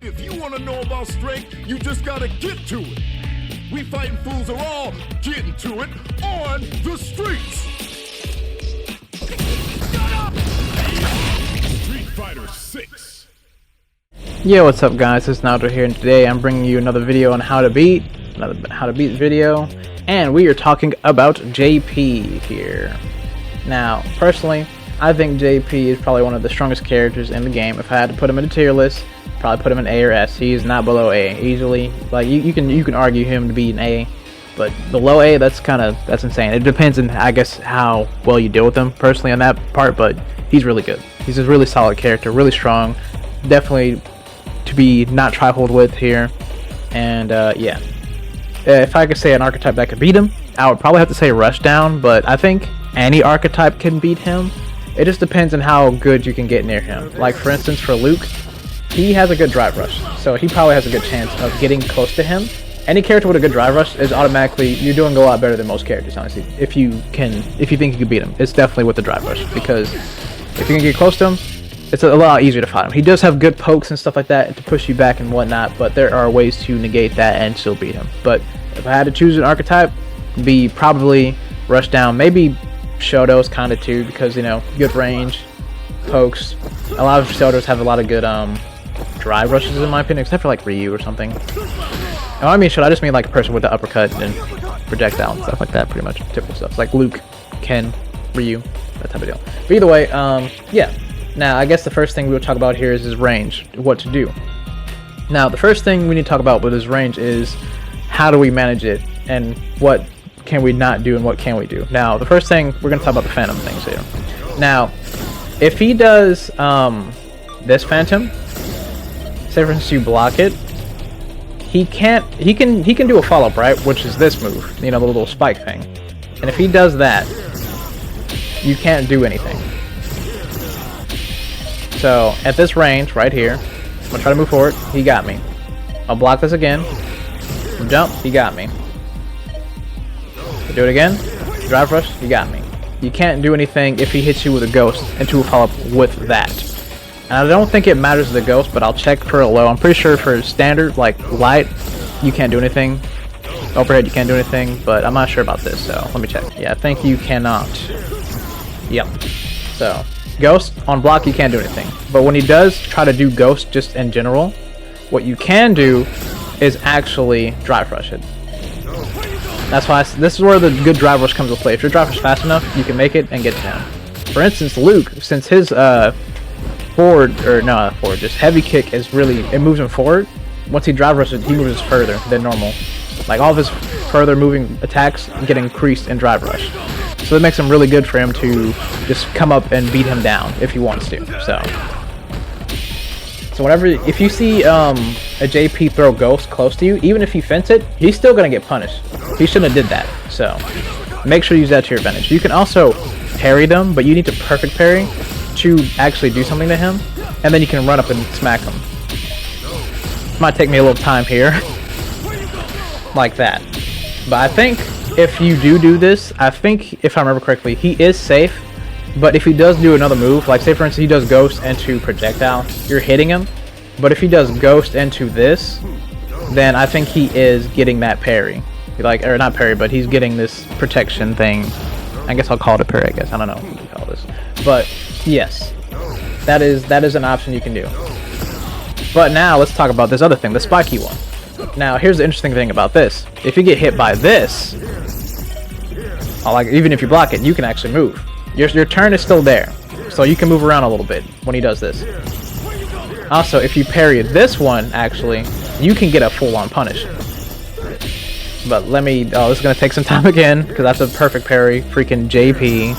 If you want to know about strength, you just gotta get to it. We fighting fools are all getting to it on the streets. Street Fighter 6. Yeah, what's up guys, it's Naruto here, and today I'm bringing you another video on how to beat video, and we are talking about JP here. Now, personally, I think JP is probably one of the strongest characters in the game. If I had to put him in a tier list, probably put him in A or S. He is not below A easily. Like you can argue him to be an A, but below A, that's insane. It depends on, I guess, how well you deal with him personally on that part, but he's really good. He's a really solid character, really strong, definitely to be not triholed with here. And yeah, if I could say an archetype that could beat him, I would probably have to say Rushdown, but I think any archetype can beat him. It just depends on how good you can get near him. Like for instance, for Luke, he has a good drive rush, so he probably has a good chance of getting close to him. Any character with a good drive rush is automatically, you're doing a lot better than most characters, honestly. If you think you can beat him, it's definitely with the drive rush, because if you can get close to him, it's a lot easier to fight him. He does have good pokes and stuff like that to push you back and whatnot, but there are ways to negate that and still beat him. But if I had to choose an archetype, it'd be probably Rushdown, maybe Shoto's kind of too, because, you know, good range, pokes. A lot of Shotos have a lot of good drive rushes in my opinion, except for like Ryu or something. Oh, I mean, I just mean like a person with the uppercut and projectile and stuff like that, pretty much typical stuff. It's like Luke, Ken, Ryu, that type of deal. But either way, yeah. Now, I guess the first thing we'll talk about here is his range, what to do. Now, the first thing we need to talk about with his range is how do we manage it, and what can we not do and what can we do. Now, the first thing, we're going to talk about the Phantom things here. Now, if he does this Phantom, say for instance you block it, he can do a follow-up, right, which is this move, you know, the little spike thing. And if he does that, you can't do anything. So at this range right here, I'm gonna try to move forward. He got me. I'll block this again. Jump. He got me. Do it again. Drive rush. He got me. You can't do anything if he hits you with a ghost into a follow-up with that. And I don't think it matters the ghost, but I'll check for a low. I'm pretty sure for standard, like light, you can't do anything. Overhead, you can't do anything, but I'm not sure about this, so let me check. Yeah, I think you cannot. Yep. So, ghost, on block, you can't do anything. But when he does try to do ghost just in general, what you can do is actually drive rush it. That's why this is where the good drive rush comes into play. If your drive rush fast enough, you can make it and get down. For instance, Luke, since his just heavy kick is really, it moves him forward. Once he drive rushes, he moves further than normal. Like all of his further moving attacks get increased in drive rush. So it makes him really good for him to just come up and beat him down if he wants to. So whenever, if you see a JP throw ghost close to you, even if you fence it, he's still gonna get punished. He shouldn't have did that. So make sure you use that to your advantage. You can also parry them, but you need to perfect parry to actually do something to him, and then you can run up and smack him. Might take me a little time here, like that. But I think if you do this, I think if I remember correctly, he is safe. But if he does do another move, like say for instance he does ghost into projectile, you're hitting him. But if he does ghost into this, then I think he is getting that parry. Like, or not parry, but he's getting this protection thing. I guess I'll call it a parry, I guess. I don't know what you call this. But yes, that is an option you can do. But now let's talk about this other thing, the spiky one. Now here's the interesting thing about this. If you get hit by this, like even if you block it, you can actually move. Your turn is still there, so you can move around a little bit when he does this. Also, if you parry this one, actually, you can get a full-on punish. But let me, this is gonna take some time again, because that's a perfect parry, freaking JP.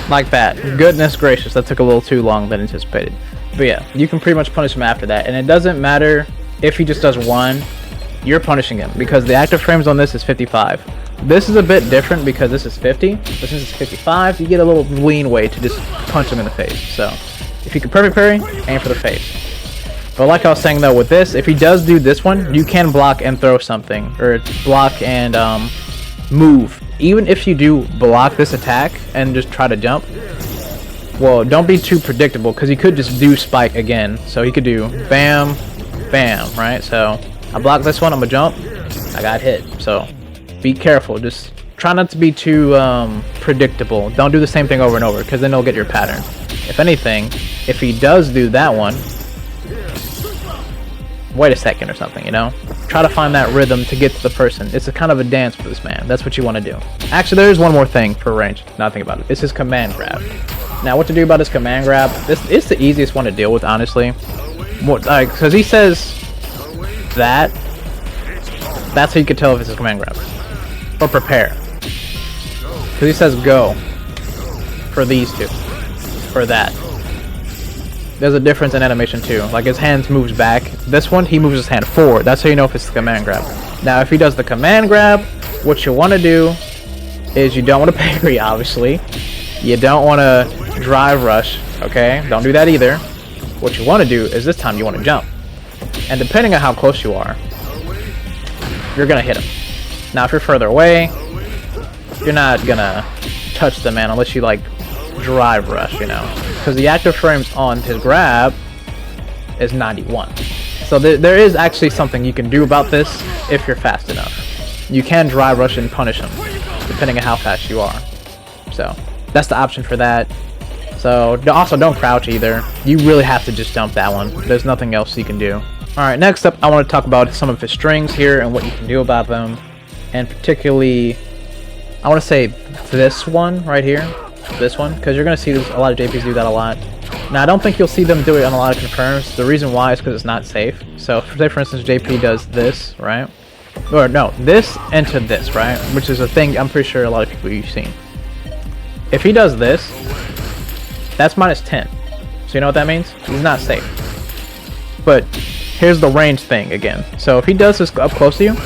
Like that. Goodness gracious, that took a little too long than anticipated. But yeah, you can pretty much punish him after that, and it doesn't matter if he just does one, you're punishing him, because the active frames on this is 55. This is a bit different because this is 50, but since it's 55, you get a little leeway to just punch him in the face. So, if you can perfect parry, aim for the face. But like I was saying though, with this, if he does do this one, you can block and throw something, or block and move. Even if you do block this attack and just try to jump, well, don't be too predictable, because he could just do spike again. So he could do bam, bam, right? So I block this one, I'm gonna jump, I got hit. So be careful, just try not to be too predictable. Don't do the same thing over and over, because then you'll get your pattern. If anything, if he does do that one, wait a second or something, you know? Try to find that rhythm to get to the person. It's a kind of a dance for this man. That's what you want to do. Actually, there is one more thing for range. Now think about it. It's his command grab. Now, what to do about his command grab? This is the easiest one to deal with, honestly. Because he says that. That's how you can tell if it's his command grab. Or prepare. Because he says go for these two. For that. There's a difference in animation too. Like his hands moves back. This one, he moves his hand forward. That's how you know if it's the command grab. Now, if he does the command grab, what you want to do is you don't want to parry, obviously. You don't want to drive rush, okay? Don't do that either. What you want to do is this time you want to jump. And depending on how close you are, you're going to hit him. Now, if you're further away, you're not going to touch the man unless you, like, drive rush, you know? Because the active frames on his grab is 91. So there is actually something you can do about this if you're fast enough. You can drive rush and punish him, depending on how fast you are. So that's the option for that. So also don't crouch either. You really have to just jump that one. There's nothing else you can do. Alright, next up I want to talk about some of his strings here and what you can do about them. And particularly, I want to say this one right here. This one, because you're going to see a lot of JPs do that a lot. Now, I don't think you'll see them do it on a lot of confirms. The reason why is because it's not safe. So, say for instance, JP does this, right? Or no, this into this, right? Which is a thing I'm pretty sure a lot of people you've seen. If he does this, that's -10. So you know what that means? He's not safe. But here's the range thing again. So if he does this up close to you,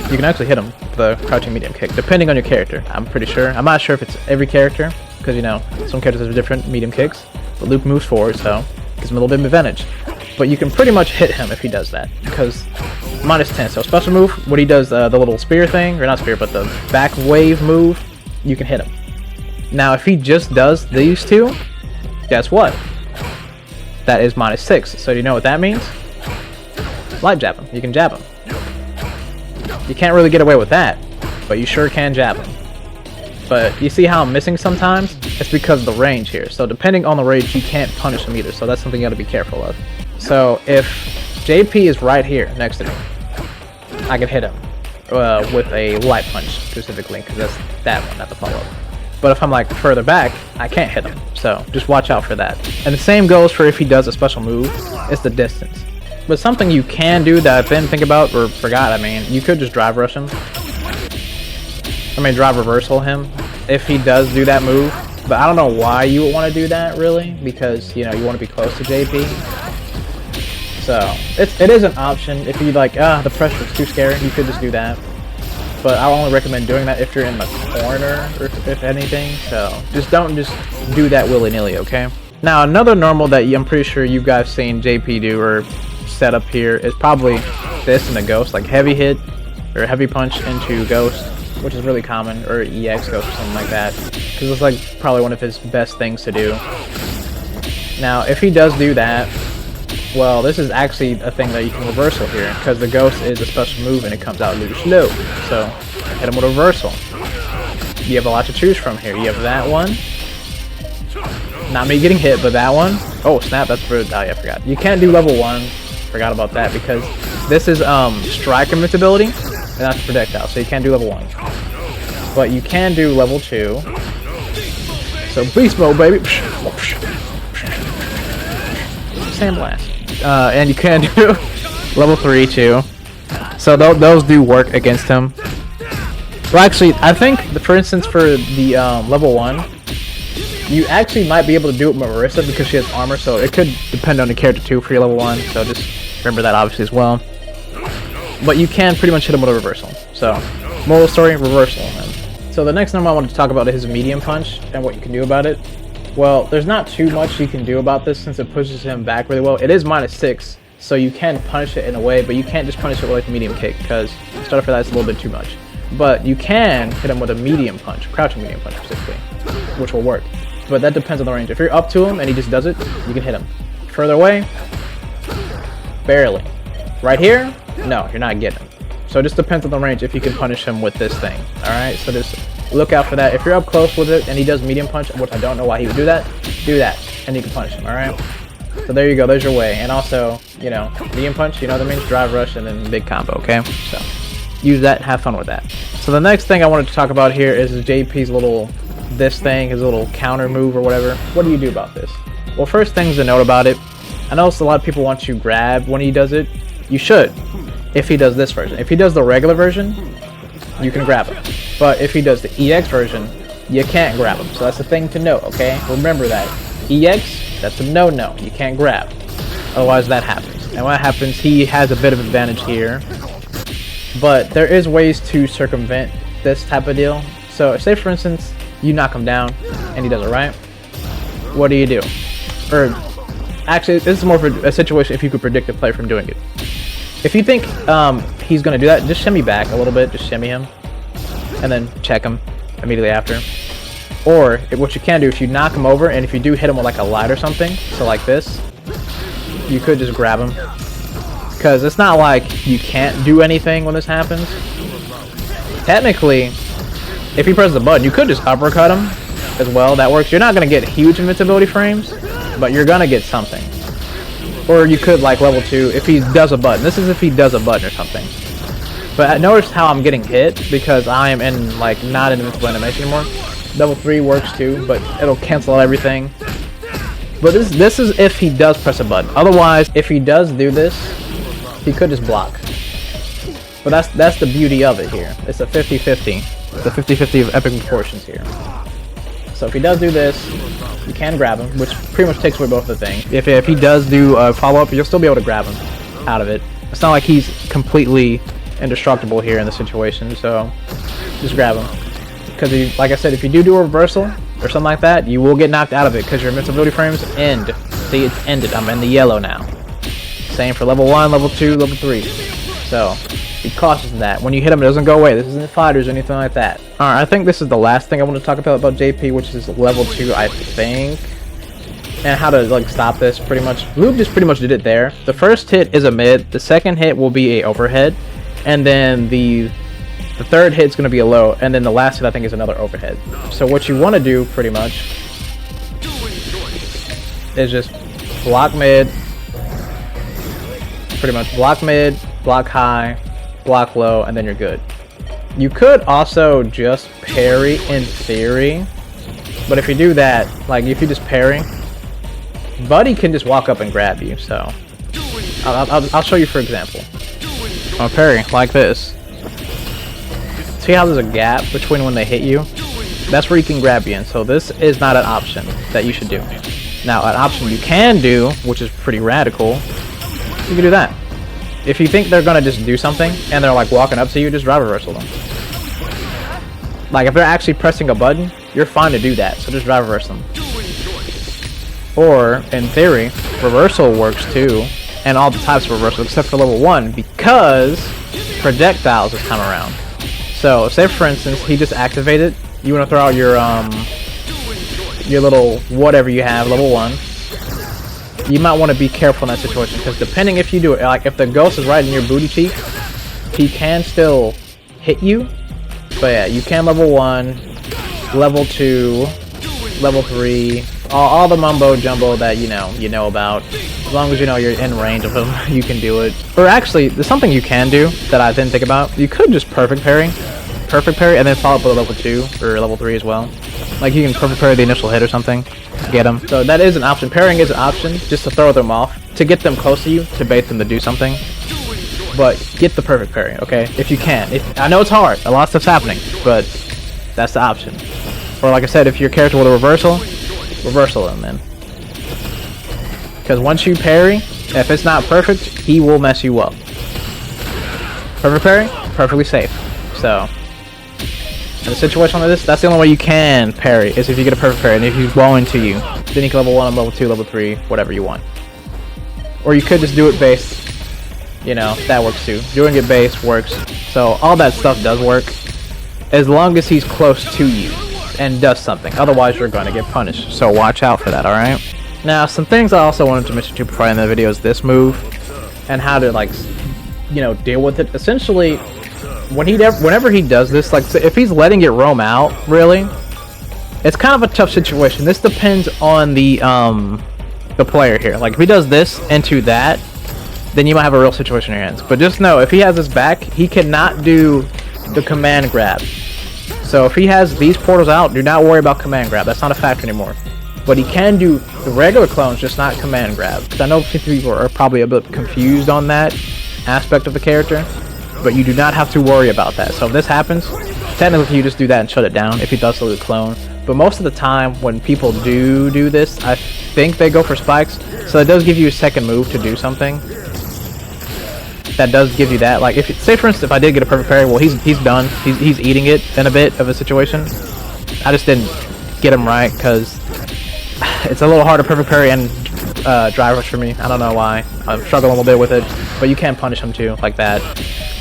you can actually hit him with the crouching medium kick, depending on your character. I'm pretty sure. I'm not sure if it's every character, because you know some characters have different medium kicks. But Luke moves forward, so gives him a little bit of advantage. But you can pretty much hit him if he does that, because -10. So special move, when he does the little spear thing, or not spear, but the back wave move, you can hit him. Now, if he just does these two, guess what? That is -6. So do you know what that means? Light jab him. You can jab him. You can't really get away with that, but you sure can jab him. But you see how I'm missing sometimes? It's because of the range here. So depending on the range, you can't punish him either. So that's something you gotta be careful of. So if JP is right here next to me, I can hit him with a light punch specifically, because that's that one, not the follow-up. But if I'm like further back, I can't hit him. So just watch out for that. And the same goes for if he does a special move, it's the distance. But something you can do that I didn't think about or forgot, I mean, you could just drive rush him. I mean, drive reversal him if he does do that move. But I don't know why you would want to do that, really, because, you know, you want to be close to JP. So, it is an option. If you like, the pressure is too scary, you could just do that. But I only recommend doing that if you're in the corner, or if anything. So, just don't just do that willy-nilly, okay? Now, another normal that I'm pretty sure you guys seen JP do, or set up here, is probably this in a ghost, like heavy hit, or heavy punch into ghost, which is really common, or EX ghost or something like that, because it's like probably one of his best things to do. Now, if he does do that, well, this is actually a thing that you can reversal here, because the ghost is a special move and it comes out really slow. So, hit him with a reversal. You have a lot to choose from here. You have that one. Not me getting hit, but that one. Oh, snap, that's for, oh yeah, I forgot. You can't do level 1. Forgot about that, because this is strike invincibility, and that's projectile, so you can't do level 1. But you can do level 2. So beast mode, baby. Sandblast. And you can do level 3 too. So those do work against him. Well, actually, I think, for instance, for the level 1, you actually might be able to do it with Marissa because she has armor, so it could depend on the character too for your level 1, so just remember that obviously as well. But you can pretty much hit him with a reversal. So, moral story, reversal. So the next number I wanted to talk about is medium punch and what you can do about it. Well, there's not too much you can do about this since it pushes him back really well. It is -6, so you can punish it in a way, but you can't just punish it with like a medium kick, because starting for that's a little bit too much. But you can hit him with a medium punch, crouching medium punch specifically, which will work. but that depends on the range. If you're up to him and he just does it, you can hit him. Further away, barely. Right here, no, you're not getting him. So it just depends on the range if you can punish him with this thing. Alright, so just look out for that. If you're up close with it and he does medium punch, which I don't know why he would do that, and you can punish him, alright? So there you go, there's your way. And also, you know, medium punch, you know what that means? Drive rush and then big combo, okay? So use that, have fun with that. So the next thing I wanted to talk about here is JP's little, this thing, his little counter move or whatever. What do you do about this? Well, first things to note about it, I know a lot of people want you to grab when he does it. You should, if he does this version. If he does the regular version, you can grab him. But if he does the EX version, you can't grab him. So that's the thing to note, okay? Remember that. EX, that's a no-no. You can't grab. Otherwise that happens. And when that happens, he has a bit of advantage here. But there is ways to circumvent this type of deal. So say for instance, you knock him down and he does it right. What do you do? Or actually, this is more of a situation if you could predict a player from doing it. If you think he's going to do that, just shimmy back a little bit, just shimmy him, and then check him immediately after. Or what you can do, if you knock him over, and if you do hit him with like a light or something, so like this, you could just grab him. Because it's not like you can't do anything when this happens. Technically, if he presses the button, you could just uppercut him as well. That works. You're not going to get huge invincibility frames, but you're going to get something. Or you could like level 2 if he does a button. This is if he does a button or something. But notice how I'm getting hit because I am in like not in invincible animation anymore. Level 3 works too, but it'll cancel out everything. But this is if he does press a button. Otherwise, if he does do this, he could just block. But that's the beauty of it here. It's a 50-50. It's a 50-50 of epic proportions here. So if he does do this, you can grab him, which pretty much takes away both the things. If he does do a follow-up, you'll still be able to grab him out of it. It's not like he's completely indestructible here in the situation, so just grab him. Because, like I said, if you do a reversal or something like that, you will get knocked out of it because your invincibility frames end. See, it's ended. I'm in the yellow now. Same for level 1, level 2, level 3. So be cautious of that. When you hit him, it doesn't go away. This isn't fighters or anything like that. Alright, I think this is the last thing I want to talk about JP, which is level 2, I think. And how to like stop this, pretty much. Lube just pretty much did it there. The first hit is a mid. The second hit will be a overhead. And then the third hit is going to be a low. And then the last hit, I think, is another overhead. So what you want to do, pretty much, is just block mid. Pretty much block mid, block high, block low, and then you're good. You could also just parry in theory, but if you do that, like if you just parry, Buddy can just walk up and grab you. So I'll show you for example. I'll parry like this. See how there's a gap between when they hit you? That's where you can grab you in. So this is not an option that you should do. Now an option you can do, which is pretty radical, you can do that. If you think they're gonna just do something and they're like walking up to you, just drive reversal them. Like if they're actually pressing a button, you're fine to do that, so just drive reverse them. Or in theory, reversal works too, and all the types of reversal except for level 1 because projectiles this time around. So say for instance he just activated, you want to throw out your little whatever you have, level 1. You might want to be careful in that situation because depending if you do it, like if the ghost is right in your booty cheek, he can still hit you. But yeah, you can level 1, level 2, level 3, all the mumbo jumbo that you know about. As long as you know you're in range of him, you can do it. Or actually, there's something you can do that I didn't think about. You could just perfect parry, and then follow up with a level 2 or level 3 as well. Like you can perfect parry the initial hit or something. Get them. So that is an option. Parrying is an option just to throw them off, to get them close to you, to bait them to do something. But get the perfect parry, okay? If you can. I know it's hard. A lot of stuff's happening, but that's the option. Or like I said, if your character with a reversal them then. Because once you parry, if it's not perfect, he will mess you up. Perfect parry, perfectly safe. So in a situation like this, that's the only way you can parry, is if you get a perfect parry, and if he's blowing to you, then you can level 1, level 2, level 3, whatever you want. Or you could just do it base, that works too. Doing it base works, so all that stuff does work, as long as he's close to you. and does something. Otherwise, you're going to get punished. So watch out for that, alright? Now, some things I also wanted to mention too before I end the video is this move and how to, like, you know, deal with it. Essentially, whenever he does this, like, if he's letting it roam out, really, it's kind of a tough situation. This depends on the player here. Like, if he does this into that, then you might have a real situation in your hands. But just know, if he has his back, he cannot do the command grab. So if he has these portals out, do not worry about command grab. That's not a factor anymore. But he can do the regular clones, just not command grab. Because I know people are probably a bit confused on that aspect of the character. But you do not have to worry about that. So if this happens, technically you just do that and shut it down if he does the clone. But most of the time when people do this, I think they go for spikes. So it does give you a second move to do something. That does give you that. Like, if say for instance, if I did get a perfect parry, well, he's done. He's eating it in a bit of a situation. I just didn't get him right because it's a little hard to perfect parry and drive rush for me. I don't know why. I'm struggling a little bit with it, but you can punish him too, like that.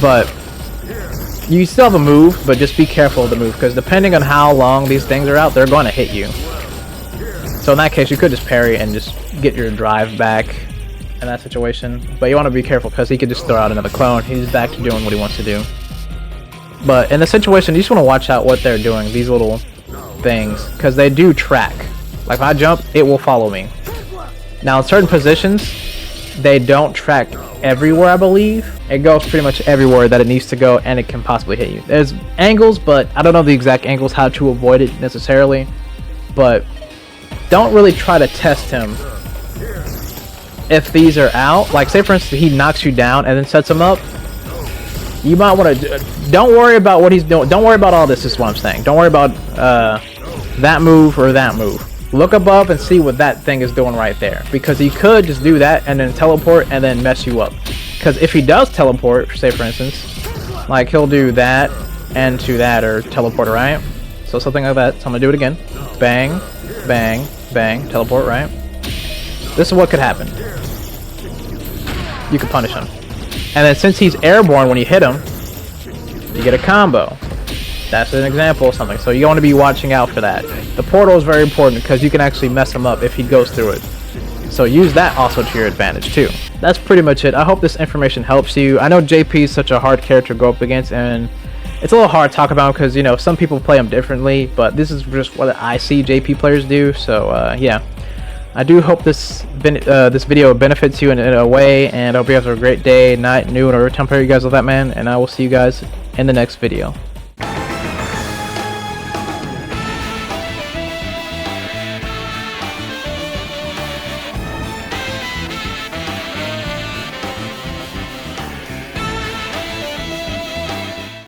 But you still have a move, but just be careful of the move because depending on how long these things are out, they're going to hit you. So in that case, you could just parry and just get your drive back in that situation. But you want to be careful because he could just throw out another clone. He's back to doing what he wants to do. But in the situation, you just want to watch out what they're doing, these little things, because they do track. Like if I jump, it will follow me. Now in certain positions, they don't track everywhere, I believe. It goes pretty much everywhere that it needs to go, and it can possibly hit you. There's angles, but I don't know the exact angles, how to avoid it necessarily. But don't really try to test him if these are out. Like say for instance he knocks you down and then sets him up, you might want to don't worry about what he's doing. Don't worry about all this is what I'm saying. Don't worry about that move or that move. Look above and see what that thing is doing right there, because he could just do that and then teleport and then mess you up. Because if he does teleport, say for instance, like he'll do that and to that, or teleport, right? So something like that. So I'm gonna do it again. Bang, bang, bang, teleport, right? This is what could happen. You can punish him. And then since he's airborne when you hit him, you get a combo. That's an example of something. So you want to be watching out for that. The portal is very important because you can actually mess him up if he goes through it. So use that also to your advantage too. That's pretty much it. I hope this information helps you. I know JP is such a hard character to go up against, and it's a little hard to talk about because, you know, some people play him differently, but this is just what I see JP players do. So yeah. I do hope this video benefits you in a way, and I hope you guys have a great day, night, noon, or whatever time period you guys love that, man. And I will see you guys in the next video.